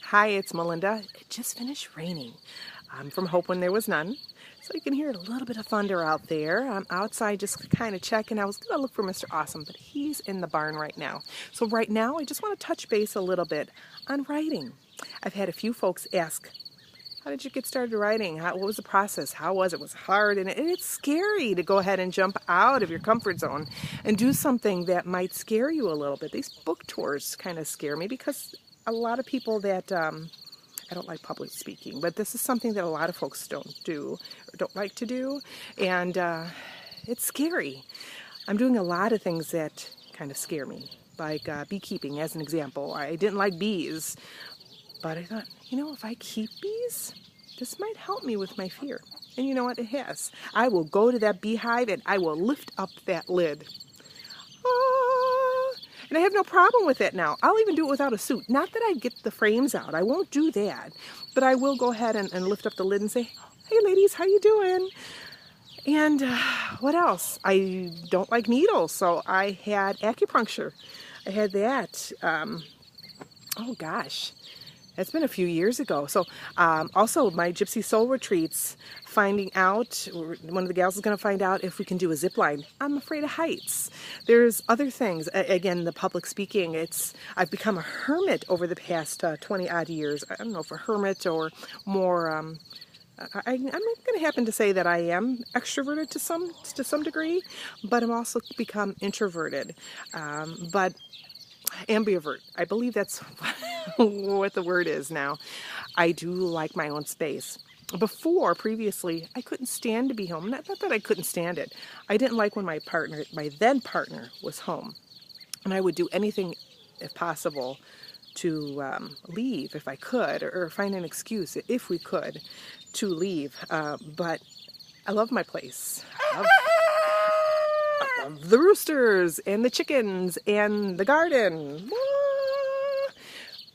Hi, it's Melinda. It just finished raining. I'm from Hope When There Was None. So you can hear a little bit of thunder out there. I'm outside just kind of checking. I was going to look for Mr. Awesome, but he's in the barn right now. So right now, I just want to touch base a little bit on writing. I've had a few folks ask, how did you get started writing? What was the process? How was it? Was it hard? And it's scary to go ahead and jump out of your comfort zone and do something that might scare you a little bit. These book tours kind of scare me because a lot of people that, I don't like public speaking, but this is something that a lot of folks don't do or don't like to do. And it's scary. I'm doing a lot of things that kind of scare me, like beekeeping as an example. I didn't like bees, but I thought, if I keep bees, this might help me with my fear. And you know what? It has. I will go to that beehive and I will lift up that lid. And I have no problem with that now. I'll even do it without a suit. Not that I get the frames out. I won't do that. But I will go ahead and lift up the lid and say, hey ladies, how you doing? And what else? I don't like needles, so I had acupuncture. I had that. Oh gosh. It's been a few years ago. So also my Gypsy Soul retreats, finding out, one of the gals is going to find out if we can do a zip line. I'm afraid of heights. There's other things. Again, the public speaking, I've become a hermit over the past 20 odd years. I don't know if a hermit or more, I'm going to happen to say that I am extroverted to some degree, but I'm also become introverted. But ambivert. I believe that's what the word is now. I do like my own space. Previously, I couldn't stand to be home. Not that I couldn't stand it. I didn't like when my then partner was home. And I would do anything, if possible, to leave if I could, or find an excuse, if we could, to leave. But I love my place. I love the roosters and the chickens and the garden.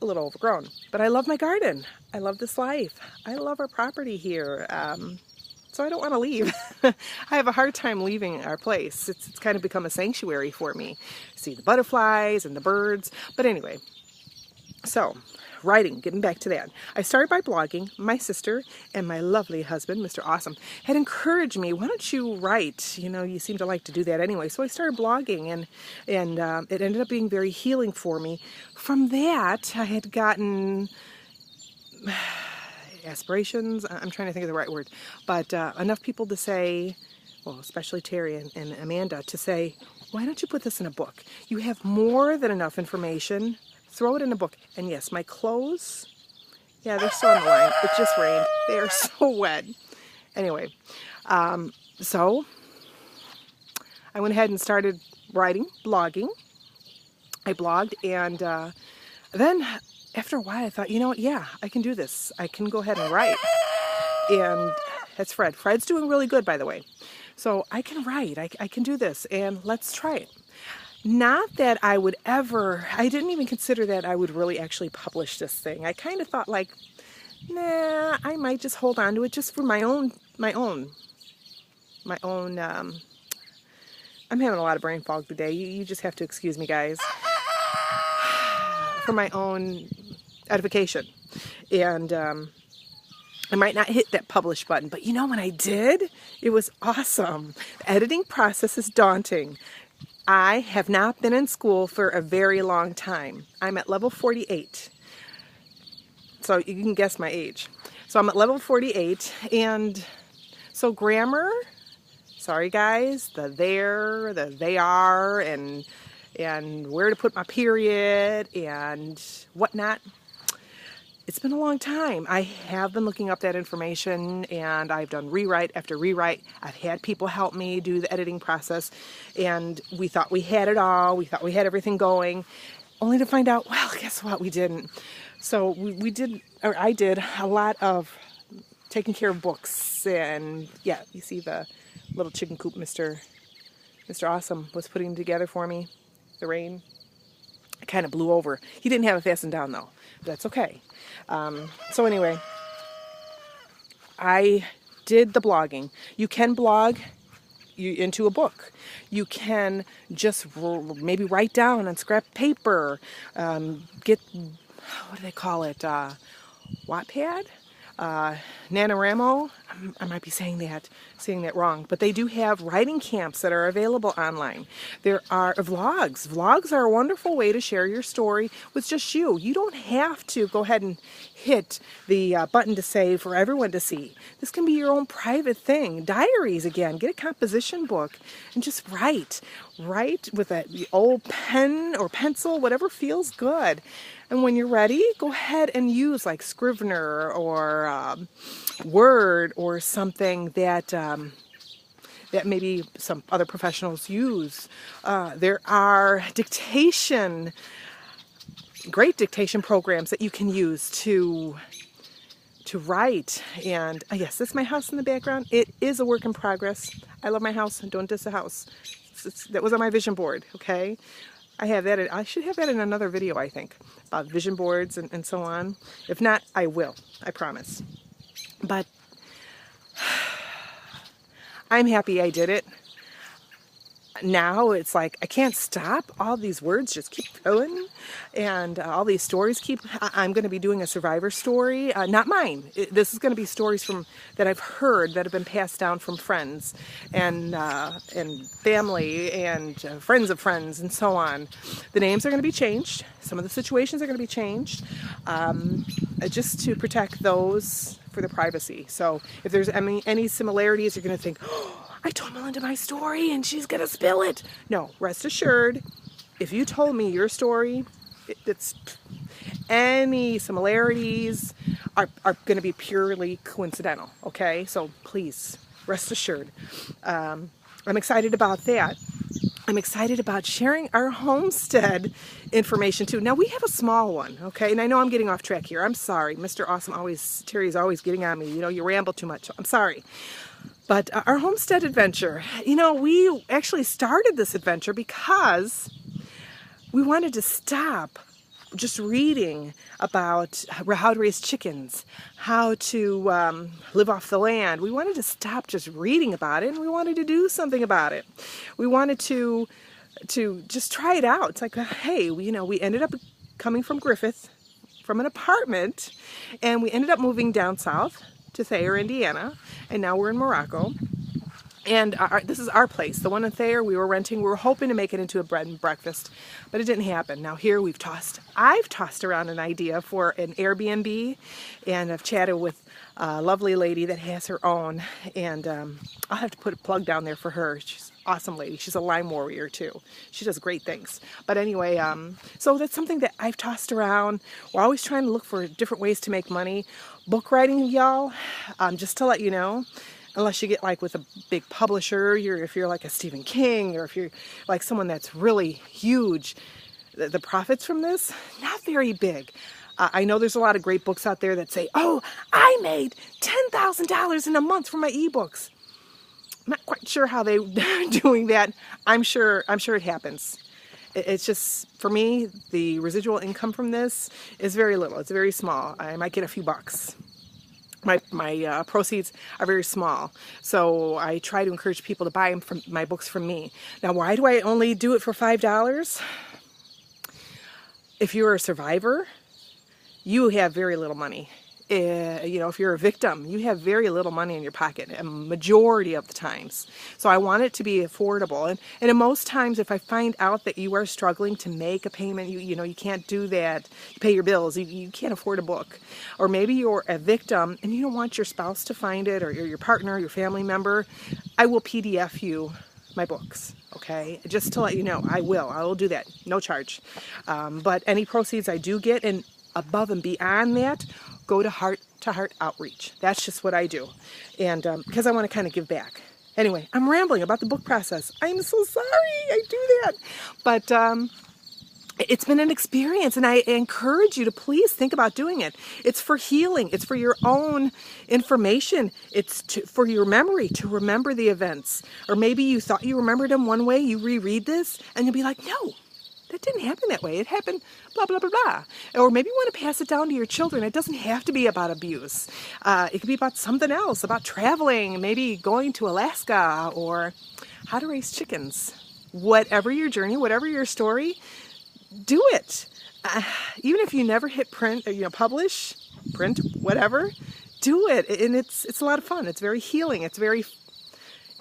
A little overgrown, but I love my garden. I love this life. I love our property here. So I don't want to leave. I have a hard time leaving our place. It's kind of become a sanctuary for me. See the butterflies and the birds. But anyway, so writing, getting back to that. I started by blogging. My sister and my lovely husband, Mr. Awesome, had encouraged me, why don't you write? You seem to like to do that anyway. So I started blogging, and it ended up being very healing for me. From that, I had gotten aspirations. I'm trying to think of the right word, but enough people to say, well, especially Terry and Amanda, to say, why don't you put this in a book? You have more than enough information. Throw it in a book. And yes, my clothes, yeah, they're still on the line. It just rained. They are so wet. Anyway, so I went ahead and started writing, blogging. I blogged, and then after a while I thought, yeah, I can do this. I can go ahead and write. And that's Fred. Fred's doing really good, by the way. So I can write. I can do this, and let's try it. Not that I didn't even consider that I would really actually publish this thing. I kind of thought like, nah, I might just hold on to it just for my own, I'm having a lot of brain fog today. You just have to excuse me, guys. For my own edification. And I might not hit that publish button, but when I did, it was awesome. The editing process is daunting. I have not been in school for a very long time. I'm at level 48. So you can guess my age. So I'm at level 48, and so grammar, sorry guys, the there, the they are, and where to put my period and whatnot. It's been a long time. I have been looking up that information, and I've done rewrite after rewrite. I've had people help me do the editing process, and we thought we had it all. We thought we had everything going, only to find out, well, guess what? We didn't. So I did a lot of taking care of books, and yeah, you see the little chicken coop Mr. Awesome was putting together for me. The rain, it kind of blew over. He didn't have it fastened down though. That's okay. So anyway, I did the blogging. You can blog into a book. You can just maybe write down on scrap paper, get what do they call it? Wattpad? Nanowrimo. I might be saying that wrong, but they do have writing camps that are available online. There are vlogs. Vlogs are a wonderful way to share your story with just you. You don't have to go ahead and hit the button to save for everyone to see. This can be your own private thing. Diaries, again, get a composition book and just write. Write with the old pen or pencil, whatever feels good. And when you're ready, go ahead and use like Scrivener or Word or something that that maybe some other professionals use. There are great dictation programs that you can use to write. And yes, this is my house in the background. It is a work in progress. I love my house. Don't diss the house. That was on my vision board, okay? I have that. I should have that in another video, I think, about vision boards and so on. If not, I will. I promise. But I'm happy I did it. Now it's like I can't stop. All these words just keep going, and all these stories I'm going to be doing a survivor story, not mine. This is going to be stories that I've heard that have been passed down from friends and family and friends of friends and so on. The names are going to be changed. Some of the situations are going to be changed, just to protect those for the privacy. So if there's any similarities, you're going to think, oh, I told Melinda my story and she's going to spill it. No, rest assured, if you told me your story, it's any similarities are going to be purely coincidental, okay? So please, rest assured. I'm excited about that. I'm excited about sharing our homestead information too. Now we have a small one, okay? And I know I'm getting off track here. I'm sorry. Mr. Awesome Terry's always getting on me. You know, you ramble too much. I'm sorry. But our homestead adventure, you know, we actually started this adventure because we wanted to stop just reading about how to raise chickens, how to live off the land. We wanted to stop just reading about it, and we wanted to do something about it. We wanted to just try it out. It's like, hey, we ended up coming from Griffith, from an apartment, and we ended up moving down south to Thayer, Indiana, and now we're in Morocco. And this is our place. The one in Thayer we were renting. We were hoping to make it into a bread and breakfast, but it didn't happen. Now here I've tossed around an idea for an Airbnb, and I've chatted with a lovely lady that has her own, and I'll have to put a plug down there for her. She's an awesome lady. She's a Lyme warrior too. She does great things. But anyway, so that's something that I've tossed around. We're always trying to look for different ways to make money. Book writing, y'all, just to let you know, unless you get like with a big publisher, if you're like a Stephen King, or if you're like someone that's really huge, the profits from this, not very big. I know there's a lot of great books out there that say, oh, I made $10,000 in a month from my ebooks. I'm not quite sure how they're doing that. I'm sure it happens. It's just, for me, the residual income from this is very little. It's very small. I might get a few bucks. My proceeds are very small, so I try to encourage people to buy my books from me. Now, why do I only do it for $5? If you're a survivor, you have very little money. If you're a victim, you have very little money in your pocket, a majority of the times. So I want it to be affordable. And most times, if I find out that you are struggling to make a payment, you can't do that, you pay your bills, you can't afford a book. Or maybe you're a victim and you don't want your spouse to find it, or your partner, your family member, I will PDF you my books, okay? Just to let you know, I will do that, no charge. But any proceeds I do get, and above and beyond that, go to heart outreach. That's just what I do. And because I want to kind of give back. Anyway, I'm rambling about the book process. I'm so sorry I do that. But it's been an experience, and I encourage you to please think about doing it. It's for healing. It's for your own information. It's for your memory, to remember the events. Or maybe you thought you remembered them one way, you reread this, and you'll be like, no, that didn't happen that way. It happened blah, blah, blah, blah. Or maybe you want to pass it down to your children. It doesn't have to be about abuse. It could be about something else, about traveling, maybe going to Alaska, or how to raise chickens. Whatever your journey, whatever your story, do it. Even if you never hit print, publish, print, whatever, do it. And it's a lot of fun. It's very healing. It's very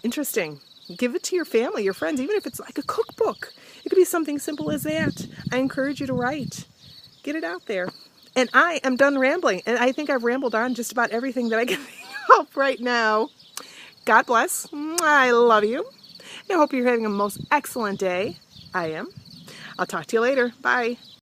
interesting. Give it to your family, your friends, even if it's like a cookbook. It could be something simple as that. I encourage you to write. Get it out there. And I am done rambling. And I think I've rambled on just about everything that I can think of right now. God bless. I love you. I hope you're having a most excellent day. I am. I'll talk to you later. Bye.